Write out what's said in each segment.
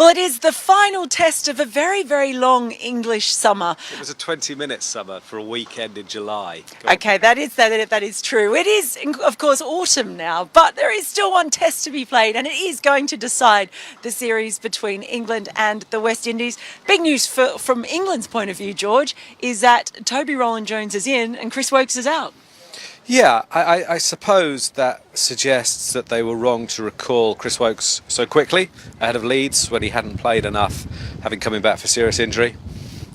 Well, it is the final test of a very, very long English summer. It was a 20-minute summer for a weekend in July. Go on. Okay, that is true. It is, of course, autumn now, but there is still one test to be played, and it is going to decide the series between England and the West Indies. Big news from England's point of view, George, is that Toby Rowland-Jones is in and Chris Woakes is out. Yeah, I suppose that suggests that they were wrong to recall Chris Woakes so quickly ahead of Leeds when he hadn't played enough, having coming back for serious injury.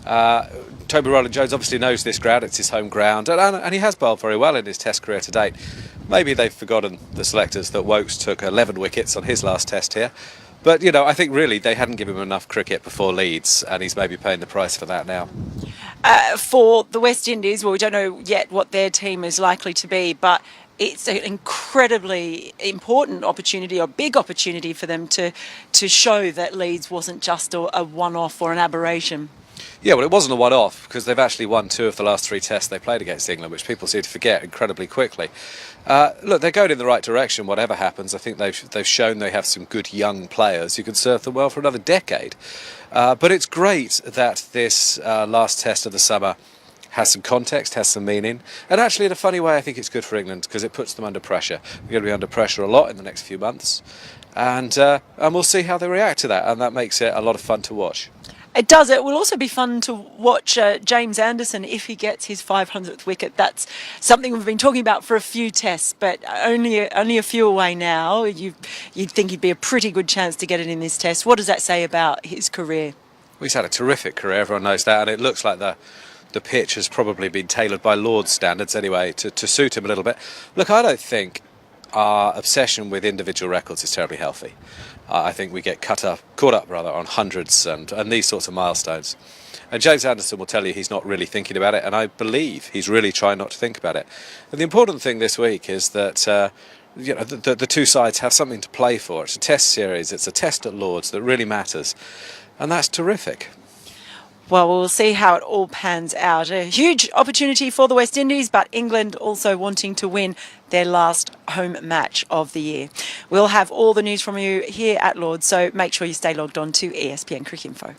Toby Rowland-Jones obviously knows this ground, it's his home ground, and he has bowled very well in his Test career to date. Maybe they've forgotten, the selectors, that Woakes took 11 wickets on his last Test here. But, you know, I think really they hadn't given him enough cricket before Leeds, and he's maybe paying the price for that now. For the West Indies, well, we don't know yet what their team is likely to be, but it's an incredibly important opportunity, or big opportunity for them to show that Leeds wasn't just a one-off or an aberration. Yeah, well, it wasn't a one-off because they've actually won 2 of the last 3 tests they played against England, which people seem to forget incredibly quickly. Look, they're going in the right direction, whatever happens. I think they've shown they have some good young players who can serve them well for another decade. But it's great that this last test of the summer has some context, has some meaning, and actually in a funny way I think it's good for England because it puts them under pressure. We're going to be under pressure a lot in the next few months, and we'll see how they react to that, and that makes it a lot of fun to watch. It does. It will also be fun to watch James Anderson if he gets his 500th wicket. That's something we've been talking about for a few tests, but only a few away now. You'd think he'd be a pretty good chance to get it in this test. What does that say about his career? Well, he's had a terrific career, everyone knows that, and it looks like the pitch has probably been tailored by Lord's standards anyway to suit him a little bit. Look, I don't think our obsession with individual records is terribly healthy. I think we get caught up on hundreds and these sorts of milestones. And James Anderson will tell you he's not really thinking about it, and I believe he's really trying not to think about it. And the important thing this week is that the two sides have something to play for. It's a test series, it's a test at Lord's that really matters, and that's terrific. Well, we'll see how it all pans out. A huge opportunity for the West Indies, but England also wanting to win their last home match of the year. We'll have all the news from you here at Lord's, so make sure you stay logged on to ESPN Cricket Info.